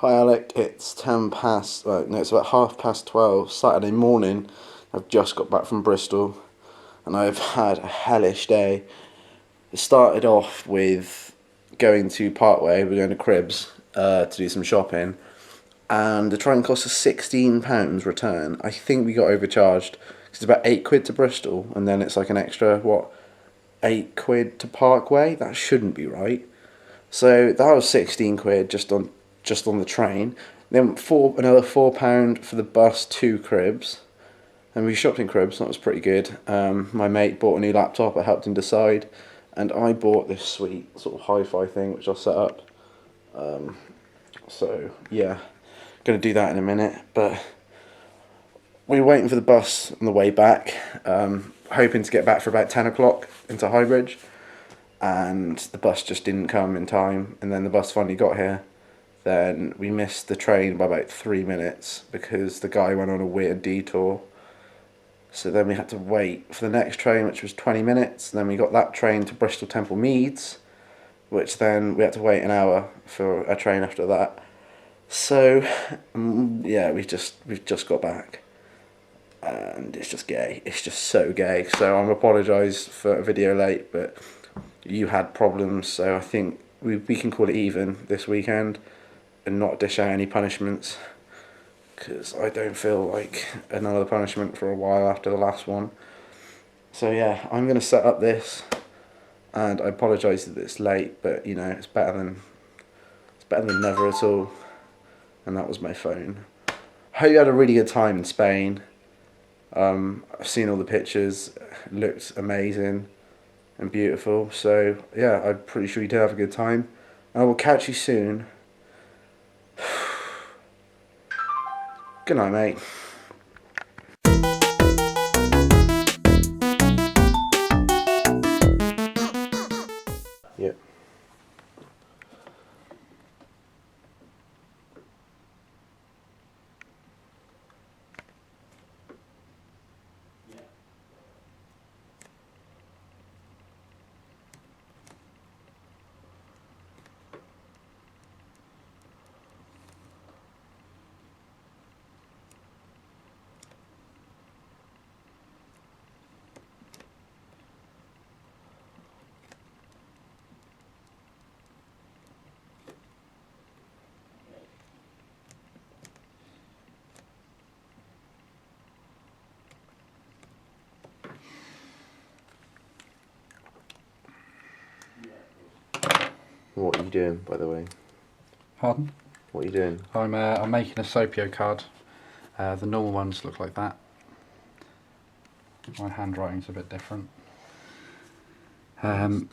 Hi Alec, it's 10 past, well, no, it's about 12:30 Saturday morning. I've just got back from Bristol and I've had a hellish day. It started off with going to Parkway, we're going to Cribs to do some shopping, and the train cost us £16 return. I think we got overcharged because it's about £8 to Bristol and then it's like an extra, what, £8 to Parkway? That shouldn't be right. So that was £16 just on the train. Then another £4 for the bus to Cribs, and we shopped in Cribs. That was pretty good. My mate bought a new laptop. I helped him decide, and I bought this sweet sort of hi-fi thing which I'll set up. So yeah, gonna do that in a minute. But we were waiting for the bus on the way back, hoping to get back for about 10 o'clock into Highbridge, and the bus just didn't come in time. And then the bus finally got here. Then we missed the train by about 3 minutes because the guy went on a weird detour. So then we had to wait for the next train, which was 20 minutes. Then we got that train to Bristol Temple Meads, which then we had to wait an hour for a train after that. So yeah, we've just got back, and it's just gay. It's just so gay. So I'm apologise for a video late, but you had problems, so I think we can call it even this weekend and not dish out any punishments, because I don't feel like another punishment for a while after the last one. So yeah, I'm going to set up this, and I apologise that it's late, but you know, it's better than never at all. And that was my phone. Hope you had a really good time in Spain. I've seen all the pictures, it looked amazing and beautiful. So yeah, I'm pretty sure you did have a good time. I will catch you soon. Good night, mate. Yep. What are you doing, by the way? Pardon? What are you doing? I'm making a Sopio card. The normal ones look like that. My handwriting's a bit different. And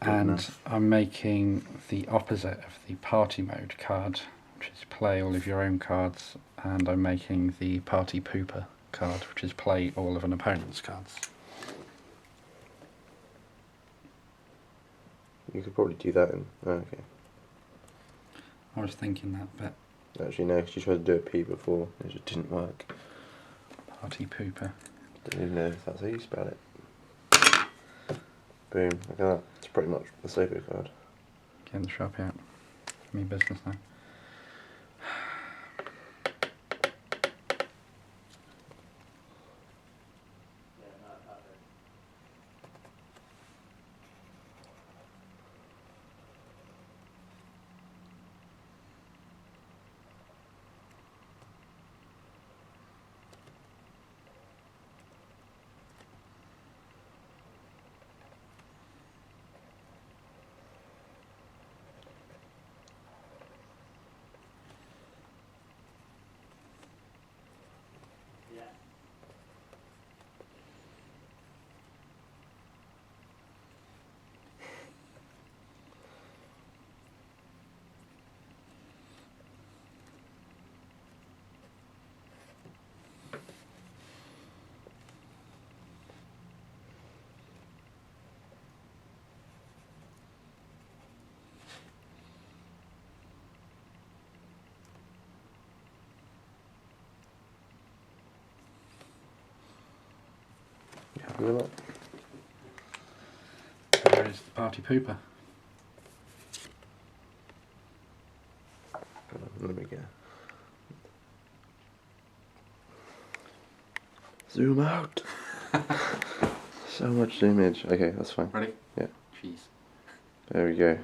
I'm making the opposite of the party mode card, which is play all of your own cards, and I'm making the party pooper card, which is play all of an opponent's cards. You could probably do that in... Oh, okay. I was thinking that, but... Actually, no, 'cause you tried to do a P before, it just didn't work. Party pooper. Don't even know if that's how you spell it. Boom, look at that. It's pretty much the Sopio card. Getting the shop out. Me business now. Happy with that? There is the party pooper. Let me get... Zoom out. So much zoomage. Okay, that's fine. Ready? Yeah. Cheese. There we go.